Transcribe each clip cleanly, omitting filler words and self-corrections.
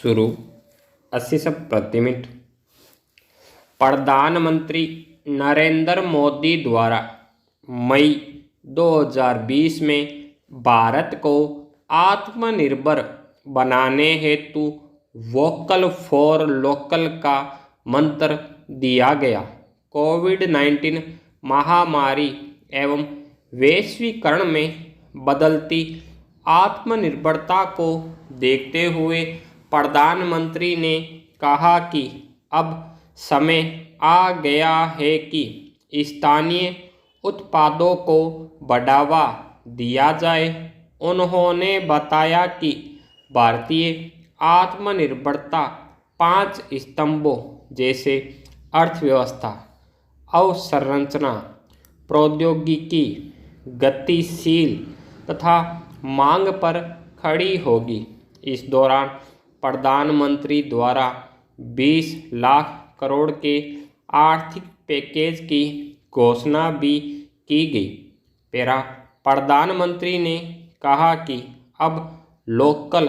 शुरू 80 शब्द प्रति मिनट। प्रधानमंत्री नरेंद्र मोदी द्वारा मई 2020 में भारत को आत्मनिर्भर बनाने हेतु वोकल फॉर लोकल का मंत्र दिया गया। कोविड-19 महामारी एवं वैश्वीकरण में बदलती आत्मनिर्भरता को देखते हुए प्रधानमंत्री ने कहा कि अब समय आ गया है कि स्थानीय उत्पादों को बढ़ावा दिया जाए। उन्होंने बताया कि भारतीय आत्मनिर्भरता 5 स्तंभों जैसे अर्थव्यवस्था, अवसंरचना, प्रौद्योगिकी, गतिशील तथा मांग पर खड़ी होगी। इस दौरान प्रधानमंत्री द्वारा 20 लाख करोड़ के आर्थिक पैकेज की घोषणा भी की गई। प्रधानमंत्री ने कहा कि अब लोकल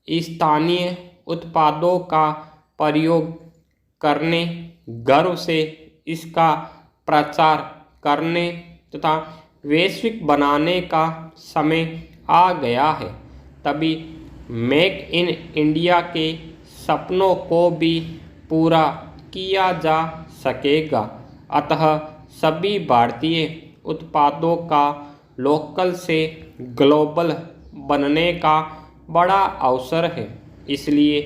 स्थानीय उत्पादों का प्रयोग करने, गर्व से इसका प्रचार करने तथा वैश्विक बनाने का समय आ गया है। तभी मेक इन इंडिया के सपनों को भी पूरा किया जा सकेगा। अतः सभी भारतीय उत्पादों का लोकल से ग्लोबल बनने का बड़ा अवसर है। इसलिए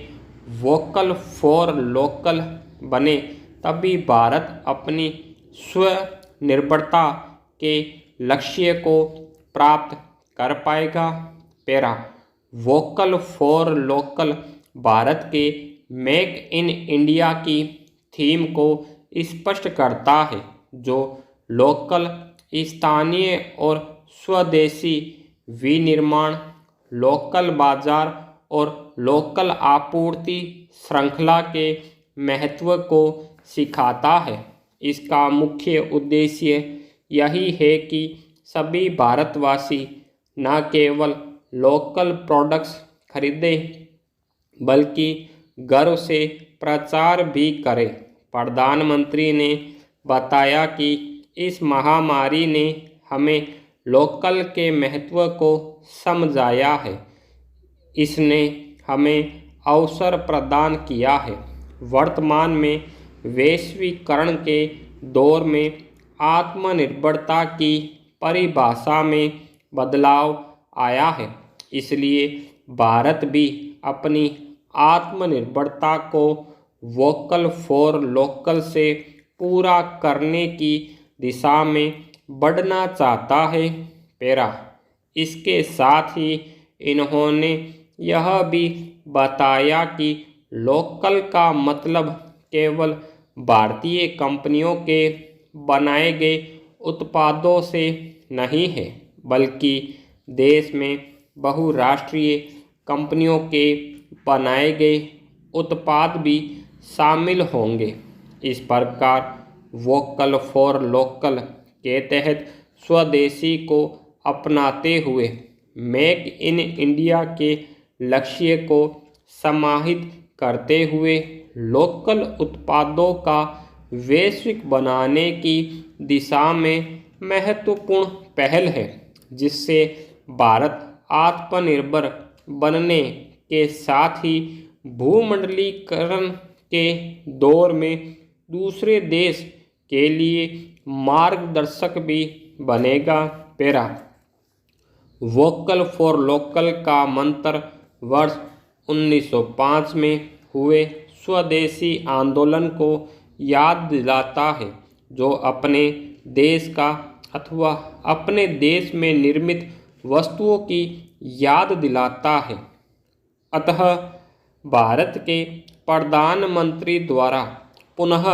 वोकल फॉर लोकल बने, तभी भारत अपनी स्वनिर्भरता के लक्ष्य को प्राप्त कर पाएगा। वोकल फॉर लोकल भारत के मेक इन इंडिया की थीम को स्पष्ट करता है, जो लोकल, स्थानीय और स्वदेशी विनिर्माण, लोकल बाजार और लोकल आपूर्ति श्रृंखला के महत्व को सिखाता है। इसका मुख्य उद्देश्य यही है कि सभी भारतवासी न केवल लोकल प्रोडक्ट्स खरीदें बल्कि गर्व से प्रचार भी करें। प्रधानमंत्री ने बताया कि इस महामारी ने हमें लोकल के महत्व को समझाया है। इसने हमें अवसर प्रदान किया है। वर्तमान में वैश्वीकरण के दौर में आत्मनिर्भरता की परिभाषा में बदलाव आया है। इसलिए भारत भी अपनी आत्मनिर्भरता को वोकल फॉर लोकल से पूरा करने की दिशा में बढ़ना चाहता है। इसके साथ ही इन्होंने यह भी बताया कि लोकल का मतलब केवल भारतीय कंपनियों के बनाए गए उत्पादों से नहीं है, बल्कि देश में बहुराष्ट्रीय कंपनियों के बनाए गए उत्पाद भी शामिल होंगे। इस प्रकार वोकल फॉर लोकल के तहत स्वदेशी को अपनाते हुए मेक इन इंडिया के लक्ष्य को समाहित करते हुए लोकल उत्पादों का वैश्विक बनाने की दिशा में महत्वपूर्ण पहल है, जिससे भारत आत्मनिर्भर बनने के साथ ही भूमंडलीकरण के दौर में दूसरे देश के लिए मार्गदर्शक भी बनेगा। वोकल फॉर लोकल का मंत्र वर्ष 1905 में हुए स्वदेशी आंदोलन को याद दिलाता है, जो अपने देश का अथवा अपने देश में निर्मित वस्तुओं की याद दिलाता है। अतः भारत के प्रधानमंत्री द्वारा पुनः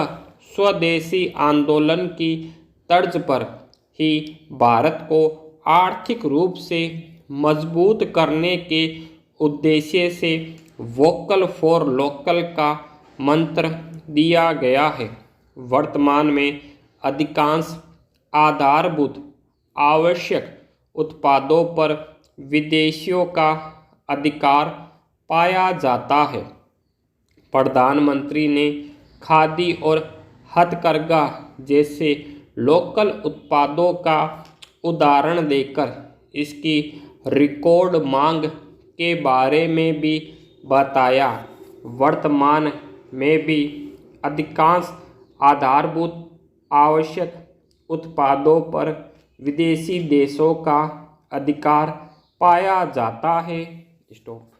स्वदेशी आंदोलन की तर्ज पर ही भारत को आर्थिक रूप से मजबूत करने के उद्देश्य से वोकल फॉर लोकल का मंत्र दिया गया है। वर्तमान में अधिकांश आधारभूत आवश्यक उत्पादों पर विदेशियों का अधिकार पाया जाता है। प्रधानमंत्री ने खादी और हथकरघा जैसे लोकल उत्पादों का उदाहरण देकर इसकी रिकॉर्ड मांग के बारे में भी बताया। वर्तमान में भी अधिकांश आधारभूत आवश्यक उत्पादों पर विदेशी देशों का अधिकार पाया जाता है। स्टॉप।